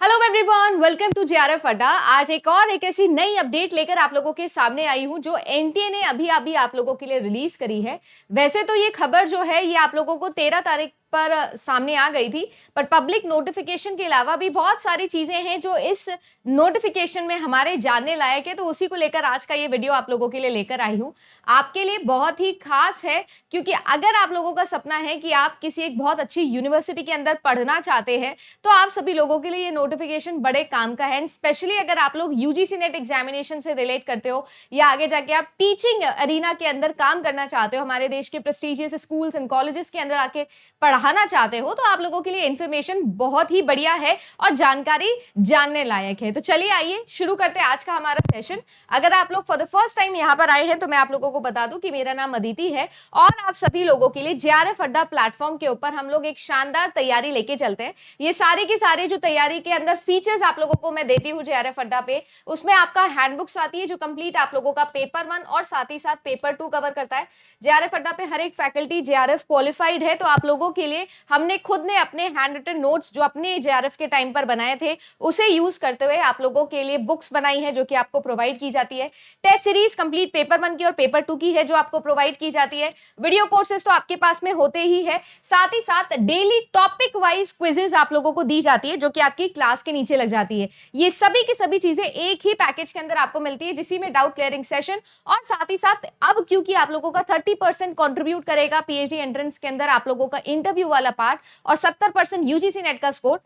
Hello everyone, welcome to JRF Adda. आज एक ऐसी नई अपडेट लेकर आप लोगों के सामने आई हूं जो एनटीए ने अभी अभी आप लोगों के लिए रिलीज करी है। वैसे तो ये खबर जो है ये आप लोगों को 13 तारीख पर सामने आ गई थी, पर पब्लिक नोटिफिकेशन के अलावा भी बहुत सारी चीजें हैं जो इस नोटिफिकेशन में हमारे जानने लायक है, तो उसी को लेकर आज का ये वीडियो आप लोगों के लिए लेकर आई हूं। आपके लिए बहुत ही खास है, क्योंकि अगर आप लोगों का सपना है कि आप किसी एक बहुत अच्छी यूनिवर्सिटी के अंदर पढ़ना चाहते हैं तो आप सभी लोगों के लिए ये नोटिफिकेशन बड़े काम का है। एंड स्पेशली अगर आप लोग यूजीसी नेट एग्जामिनेशन से रिलेट करते हो या आगे जाके आप टीचिंग अरीना के अंदर काम करना चाहते हो, हमारे देश के प्रेस्टिजियस स्कूल्स एंड कॉलेजेस के अंदर आके पढ़ाना चाहते हो, तो आप लोगों के लिए इंफॉर्मेशन बहुत ही बढ़िया है और जानकारी जानने लायक है। तो चलिए आइए शुरू करते हैं आज का हमारा सेशन। अगर आप लोग फॉर द फर्स्ट टाइम यहाँ पर आए हैं तो मैं आप लोगों को बता दूं कि मेरा नाम अदिति है और आप सभी लोगों के लिए जेआरएफ अड्डा प्लेटफॉर्म के ऊपर हम लोग एक शानदार तैयारी लेके चलते हैं। ये सारे के सारे जो तैयारी के अंदर फीचर्स आप लोगों को मैं देती हूँ जेआरएफ अड्डा पे, उसमें आपका हैंडबुक्स आती है जो कंप्लीट आप लोगों का पेपर 1 और साथ ही साथ पेपर 2 कवर करता है। जेआरएफ अड्डा पे हर एक फैकल्टी जेआरएफ क्वालिफाइड है, तो आप लोगों के लिए हमने खुद ने अपने हैंड रिटन नोट्स जो अपने जेआरएफ के टाइम पर बनाए थे उसे यूज करते हुए आप लोगों के लिए बुक्स बनाई है जो कि आपको प्रोवाइड की जाती है। टेस्ट सीरीज कंप्लीट पेपर 1 की और पेपर 2 की है जो आपको प्रोवाइड की जाती है। वीडियो कोर्सेज तो आपके पास में होते ही है, साथ ही साथ डेली टॉपिक वाइज क्विजेज आप लोगों को दी जाती है जो कि आपकी क्लास के नीचे लग जाती है। ये सभी की सभी चीजें एक ही पैकेज के अंदर आपको मिलती है, जिसी में डाउट क्लियरिंग सेशन और साथ ही साथ अब क्योंकि आप लोगों का 30% कंट्रीब्यूट करेगा पीएचडी एंट्रेंस के अंदर आप लोगों का इंटरव्यू वाला पार्ट और 70% यूजीसी नेट का स्कोर,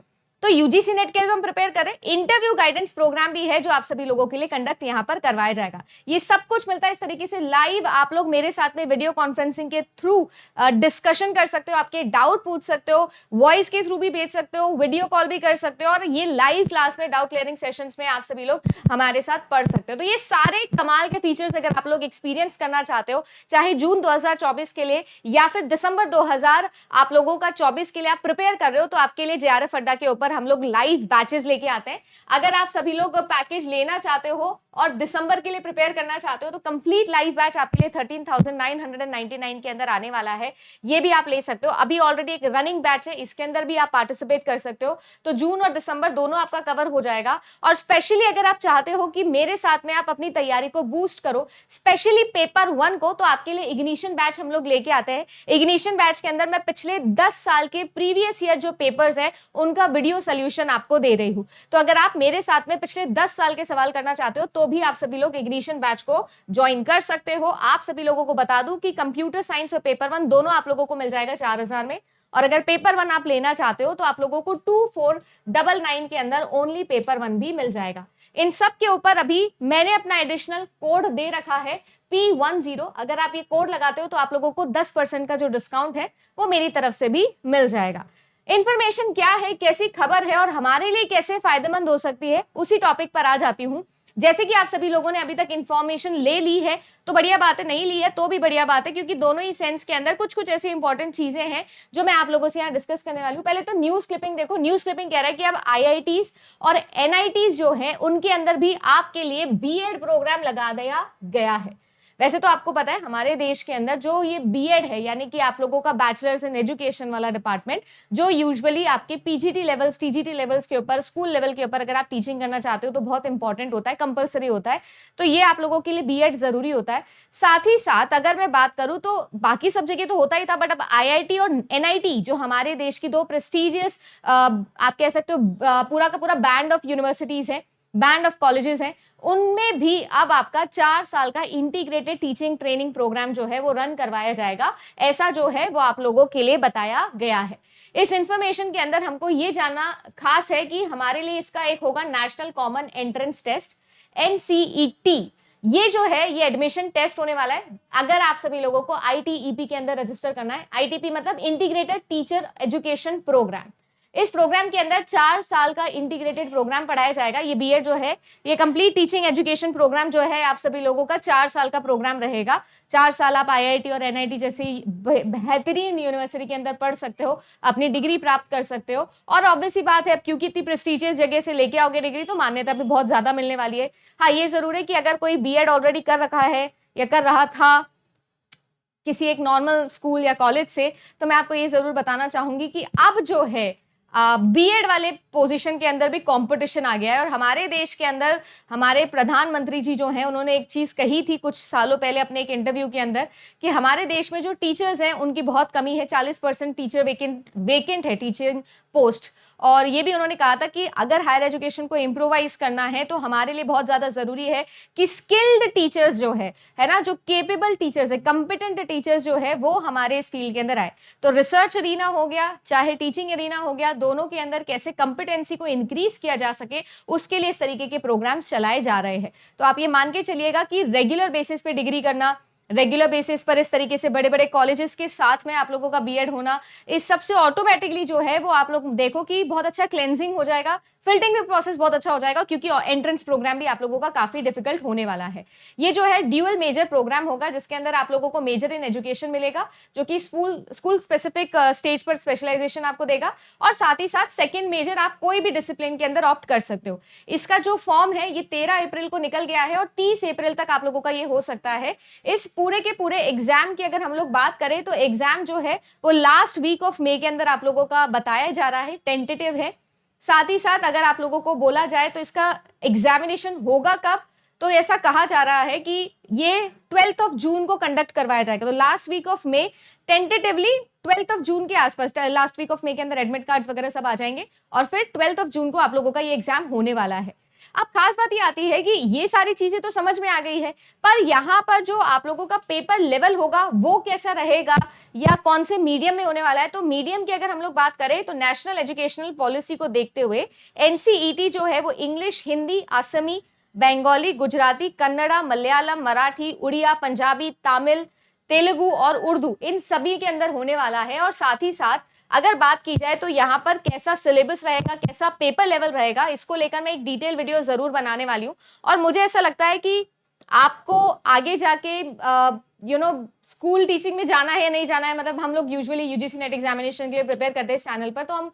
तो यूजीसी नेट के लिए हम प्रिपेयर करें। इंटरव्यू गाइडेंस प्रोग्राम भी है जो आप सभी लोगों के लिए कंडक्ट यहां पर करवाया जाएगा। ये सब कुछ मिलता है इस तरीके से लाइव, आप लोग मेरे साथ में वीडियो कॉन्फ्रेंसिंग के थ्रू डिस्कशन कर सकते हो, आपके डाउट पूछ सकते हो, वॉइस के थ्रू भी भेज सकते हो, वीडियो कॉल भी कर सकते हो और ये लाइव क्लास में डाउट क्लियरिंग सेशंस में आप सभी लोग हमारे साथ पढ़ सकते हो। तो ये सारे कमाल के फीचर्स अगर आप लोग एक्सपीरियंस करना चाहते हो, चाहे जून 2024 के लिए या फिर दिसंबर 2000 आप लोगों का 24 के लिए आप प्रिपेयर कर रहे हो, तो आपके लिए जेआरएफ अड्डा के ऊपर हम लोग लाइव बैचेस लेके आते हैं। अगर आप सभी लोग पैकेज लेना चाहते हो और दिसंबर के लिए प्रिपेयर करना चाहते हो तो कंप्लीट लाइव बैच आपके लिए 13,999 के अंदर आने वाला है, ये भी आप ले सकते हो। अभी ऑलरेडी एक रनिंग बैच है, इसके अंदर भी आप पार्टिसिपेट कर सकते हो, तो जून और दिसंबर दोनों आपका कवर हो जाएगा। और स्पेशली अगर आप चाहते हो कि मेरे साथ में आप अपनी तैयारी को बूस्ट करो, स्पेशली पेपर 1 को, तो आपके लिए इग्निशन बैच हम लोग लेके आते हैं। इग्निशन बैच के अंदर मैं पिछले 10 साल के प्रीवियस ईयर जो पेपर्स है उनका वीडियो सोल्यूशन आपको दे रही हूं, तो अगर आप मेरे साथ में पिछले 10 साल के सवाल करना चाहते हो तो भी आप सभी लोग इग्निशन बैच को ज्वाइन कर सकते हो। आप सभी लोगों को बता दूं कि कंप्यूटर साइंस और पेपर 1 दोनों आप लोगों को मिल जाएगा 4000 में, और अगर पेपर 1 आप लेना चाहते हो तो आप लोगों को 2499 के अंदर ओनली पेपर 1 भी मिल जाएगा। इन सब के ऊपर अभी मैंने अपना एडिशनल कोड दे रखा है P10। अगर आप ये कोड लगाते हो तो आप लोगों को 10% का जो डिस्काउंट है वो मेरी तरफ से भी मिल जाएगा। इंफॉर्मेशन क्या है, कैसी खबर है और हमारे लिए कैसे फायदेमंद हो सकती है, उसी टॉपिक पर आ जाती हूं। जैसे कि आप सभी लोगों ने अभी तक इंफॉर्मेशन ले ली है तो बढ़िया बात है, नहीं ली है तो भी बढ़िया बात है, क्योंकि दोनों ही सेंस के अंदर कुछ कुछ ऐसी इंपॉर्टेंट चीजें हैं जो मैं आप लोगों से यहाँ डिस्कस करने वाली हूँ। पहले तो न्यूज क्लिपिंग देखो। न्यूज क्लिपिंग कह रहा है कि अब आईआईटीज और एनआईटीज जो है उनके अंदर भी आपके लिए बीएड प्रोग्राम लगा दिया गया है। वैसे तो आपको पता है हमारे देश के अंदर जो ये बीएड है, यानी कि आप लोगों का बैचलर्स इन एजुकेशन वाला डिपार्टमेंट, जो यूजुअली आपके पीजीटी लेवल्स, टीजीटी लेवल्स के ऊपर, स्कूल लेवल के ऊपर अगर आप टीचिंग करना चाहते हो तो बहुत इंपॉर्टेंट होता है, कंपलसरी होता है, तो ये आप लोगों के लिए बीएड जरूरी होता है। साथ ही साथ अगर मैं बात करूं तो बाकी सब जगह तो होता ही था, बट अब आईआईटी और एनआईटी जो हमारे देश की दो प्रेस्टिजियस आप कह सकते हो पूरा का पूरा बैंड ऑफ यूनिवर्सिटीज है, बैंड ऑफ कॉलेजेस हैं, उनमें भी अब आपका 4 साल का इंटीग्रेटेड टीचिंग ट्रेनिंग प्रोग्राम जो है वो रन करवाया जाएगा। ऐसा जो है वो आप लोगों के लिए बताया गया है। इस इंफॉर्मेशन के अंदर हमको ये जानना खास है कि हमारे लिए इसका एक होगा national common entrance test, NCET. ये जो है ये एडमिशन टेस्ट होने वाला है अगर आप सभी लोगों को आईटीईपी के अंदर रजिस्टर करना है। आईटीपी मतलब इंटीग्रेटेड टीचर एजुकेशन प्रोग्राम। इस प्रोग्राम के अंदर 4 साल का इंटीग्रेटेड प्रोग्राम पढ़ाया जाएगा। ये बीएड जो है ये कंप्लीट टीचिंग एजुकेशन प्रोग्राम जो है आप सभी लोगों का 4 साल का प्रोग्राम रहेगा। 4 साल आप आईआईटी और एनआईटी जैसी बेहतरीन यूनिवर्सिटी के अंदर पढ़ सकते हो, अपनी डिग्री प्राप्त कर सकते हो। और ऑब्वियस सी बात है अब क्योंकि इतनी प्रेस्टिजियस जगह से लेके आओगे डिग्री तो मान्यता भी बहुत ज्यादा मिलने वाली है। हाँ, ये जरूर है कि अगर कोई बीएड ऑलरेडी कर रखा है या कर रहा था किसी एक नॉर्मल स्कूल या कॉलेज से, तो मैं आपको ये जरूर बताना चाहूंगी कि अब जो है बीएड वाले पोजीशन के अंदर भी कंपटीशन आ गया है। और हमारे देश के अंदर हमारे प्रधानमंत्री जी जो हैं उन्होंने एक चीज कही थी कुछ सालों पहले अपने एक इंटरव्यू के अंदर कि हमारे देश में जो टीचर्स हैं उनकी बहुत कमी है, 40% टीचर वेकेंट है टीचिंग पोस्ट। और ये भी उन्होंने कहा था कि अगर हायर एजुकेशन को इम्प्रोवाइज करना है तो हमारे लिए बहुत ज्यादा जरूरी है कि स्किल्ड टीचर्स जो है ना, जो केपेबल टीचर्स है, कंपिटेंट टीचर्स जो है वो हमारे इस फील्ड के अंदर आए। तो रिसर्च एरिना हो गया चाहे टीचिंग एरिना हो गया, दोनों के अंदर कैसे कंपिटेंसी को इंक्रीज किया जा सके उसके लिए इस तरीके के प्रोग्राम्स चलाए जा रहे हैं। तो आप ये मान के चलिएगा कि रेगुलर बेसिस पे डिग्री करना, रेगुलर बेसिस पर इस तरीके से बड़े बड़े कॉलेजेस के साथ में आप लोगों का बीएड होना, इस सबसे ऑटोमेटिकली जो है वो आप लोग देखो कि बहुत अच्छा क्लेंजिंग हो जाएगा, फिल्टरिंग का प्रोसेस बहुत अच्छा हो जाएगा, क्योंकि एंट्रेंस प्रोग्राम भी आप लोगों का काफी डिफिकल्ट होने वाला है। ये जो है ड्यूअल मेजर प्रोग्राम होगा जिसके अंदर आप लोगों को मेजर इन एजुकेशन मिलेगा जो कि स्कूल स्पेसिफिक स्टेज पर स्पेशलाइजेशन आपको देगा, और साथ ही साथ सेकेंड मेजर आप कोई भी डिसिप्लिन के अंदर ऑप्ट कर सकते हो। इसका जो फॉर्म है ये 13 अप्रैल को निकल गया है और 30 अप्रैल तक आप लोगों का ये हो सकता है। इस पूरे के पूरे एग्जाम की अगर हम लोग बात करें तो एग्जाम जो है वो लास्ट वीक ऑफ मई के अंदर आप लोगों का बताया जा रहा है, टेंटेटिव है। साथ ही साथ अगर आप लोगों को बोला जाए तो इसका एग्जामिनेशन होगा कब, तो ऐसा कहा जा रहा है कि ये 12th ऑफ जून को कंडक्ट करवाया जाएगा। तो last week of May, tentatively 12th of June के आसपास, लास्ट वीक ऑफ मई के अंदर एडमिट कार्ड्स वगैरह सब आ जाएंगे और फिर 12th ऑफ जून को आप लोगों का ये एग्जाम होने वाला है। अब खास बात ये आती है कि ये सारी चीजें तो समझ में आ गई है, पर यहाँ पर जो आप लोगों का पेपर लेवल होगा वो कैसा रहेगा या कौन से मीडियम में होने वाला है। तो मीडियम की अगर हम लोग बात करें तो नेशनल एजुकेशनल पॉलिसी को देखते हुए एनसीईटी जो है वो इंग्लिश, हिंदी, असमी, बंगाली, गुजराती, कन्नड़ा, मलयालम, मराठी, उड़िया, पंजाबी, तमिल, तेलुगु और उर्दू, इन सभी के अंदर होने वाला है। और साथ ही साथ अगर बात की जाए तो यहाँ पर कैसा सिलेबस रहेगा, कैसा पेपर लेवल रहेगा, इसको लेकर मैं एक डिटेल वीडियो जरूर बनाने वाली हूँ। और मुझे ऐसा लगता है कि आपको आगे जाके स्कूल टीचिंग में जाना है या नहीं जाना है, मतलब हम लोग यूजुअली यूजीसी नेट एग्जामिनेशन के लिए प्रिपेयर करते हैं इस चैनल पर, तो हम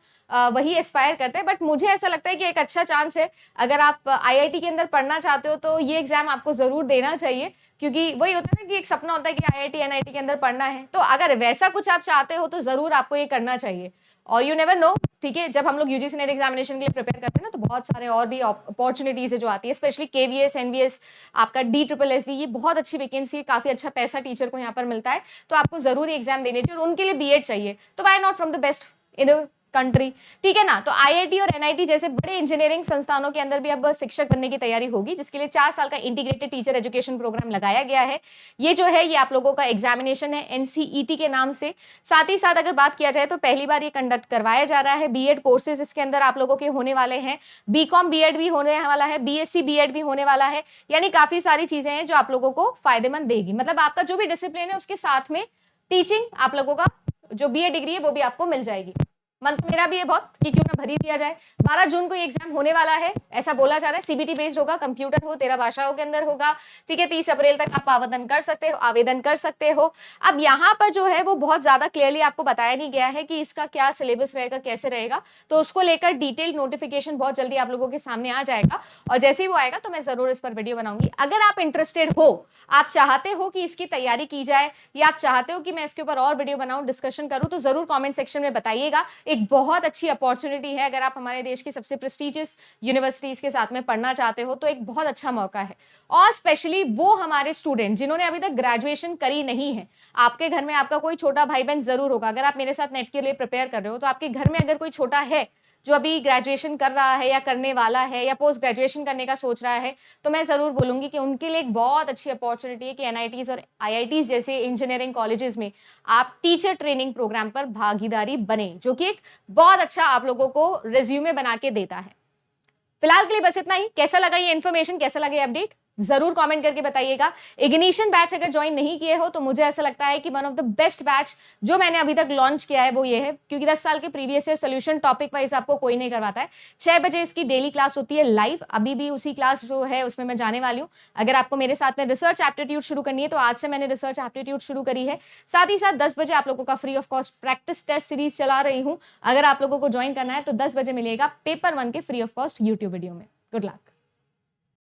वही एस्पायर करते हैं। बट मुझे ऐसा लगता है कि एक अच्छा चांस है, अगर आप आईआईटी के अंदर पढ़ना चाहते हो तो ये एग्जाम आपको जरूर देना चाहिए, क्योंकि वही होता है ना कि एक सपना होता है कि आईआईटी एनआईटी के अंदर पढ़ना है। तो अगर वैसा कुछ आप चाहते हो तो जरूर आपको ये करना चाहिए। और यू नेवर नो, ठीक है, जब हम लोग यूजीसी नेट एग्जामिनेशन के लिए प्रिपेयर करते हैं ना तो बहुत सारे और भी अपॉर्चुनिटीज है जो आती है, स्पेशली केवीएस, एनवीएस, आपका DSSS, ये बहुत अच्छी वैकेंसी है, काफी अच्छा पैसा टीचर को यहाँ पर मिलता है। तो आपको जरूर एग्जाम देने चाहिए और उनके लिए बीएड चाहिए, तो why not from the best in the country, ठीक है ना। तो आईआईटी और एनआईटी जैसे बड़े इंजीनियरिंग संस्थानों के अंदर भी अब शिक्षक बनने की तैयारी होगी, जिसके लिए 4 साल का इंटीग्रेटेड टीचर एजुकेशन प्रोग्राम लगाया गया है। ये जो है ये आप लोगों का एग्जामिनेशन है एनसीईटी के नाम से। साथ ही साथ अगर बात किया जाए तो पहली बार ये कंडक्ट करवाया जा रहा है। बीएड कोर्सेज इसके अंदर आप लोगों के होने वाले हैं, बीकॉम बीएड भी होने वाला है, बीएससी बीएड भी होने वाला है, यानी काफी सारी चीजें हैं जो आप लोगों को फायदेमंद देगी। मतलब आपका जो भी डिसिप्लिन है उसके साथ में टीचिंग, आप लोगों का जो बीएड डिग्री है वो भी आपको मिल जाएगी। मन तो मेरा भी है बहुत कि क्यों ना भरी दिया जाए। 12 जून को ये एग्जाम होने वाला है, ऐसा बोला जा रहा है। सीबीटी बेस्ड होगा, कंप्यूटर हो, 13 भाषाओं के अंदर होगा, ठीक है। 30 अप्रैल तक आप आवेदन कर सकते हो। अब यहाँ पर जो है वो बहुत ज्यादा क्लियरली आपको बताया नहीं गया है कि इसका क्या सिलेबस रहेगा, कैसे रहेगा, तो उसको लेकर डिटेल नोटिफिकेशन बहुत जल्दी आप लोगों के सामने आ जाएगा, और जैसे ही वो आएगा तो मैं जरूर इस पर वीडियो बनाऊंगी। अगर आप इंटरेस्टेड हो, आप चाहते हो कि इसकी तैयारी की जाए, या आप चाहते हो कि मैं इसके ऊपर और वीडियो बनाऊं, डिस्कशन करूं, तो जरूर कॉमेंट सेक्शन में बताइएगा। एक बहुत अच्छी अपॉर्चुनिटी है, अगर आप हमारे देश की सबसे प्रेस्टिजियस यूनिवर्सिटीज के साथ में पढ़ना चाहते हो तो एक बहुत अच्छा मौका है। और स्पेशली वो हमारे स्टूडेंट जिन्होंने अभी तक ग्रेजुएशन करी नहीं है, आपके घर में आपका कोई छोटा भाई बहन जरूर होगा। अगर आप मेरे साथ नेट के लिए प्रिपेयर कर रहे हो तो आपके घर में अगर कोई छोटा है जो अभी ग्रेजुएशन कर रहा है या करने वाला है या पोस्ट ग्रेजुएशन करने का सोच रहा है, तो मैं जरूर बोलूंगी कि उनके लिए एक बहुत अच्छी अपॉर्चुनिटी है कि एनआईटीज और आईआईटीज जैसे इंजीनियरिंग कॉलेजेस में आप टीचर ट्रेनिंग प्रोग्राम पर भागीदारी बने, जो कि एक बहुत अच्छा आप लोगों को रिज्यूमे बना के देता है। फिलहाल के लिए बस इतना ही। कैसा लगा ये इन्फॉर्मेशन, कैसा लगा ये अपडेट, जरूर कमेंट करके बताइएगा। इग्निशन बैच अगर ज्वाइन नहीं किए हो तो मुझे ऐसा लगता है कि one of the best batch जो मैंने अभी तक लॉन्च किया है वो ये है, क्योंकि 10 साल के previous year solution topic wise आपको कोई नहीं करवाता है। 6 बजे इसकी डेली क्लास होती है लाइव, अभी भी उसी क्लास जो है उसमें मैं जाने वाली हूँ। अगर आपको मेरे साथ में रिसर्च एप्टीट्यूड शुरू करनी है तो आज से मैंने रिसर्च एप्टीट्यूड शुरू करी है। साथ ही साथ 10 बजे आप लोगों का free of cost practice test series चला रही हूँ। अगर आप लोगों को ज्वाइन करना है तो 10 बजे मिलेगा पेपर 1 के free of cost YouTube video में। Good luck.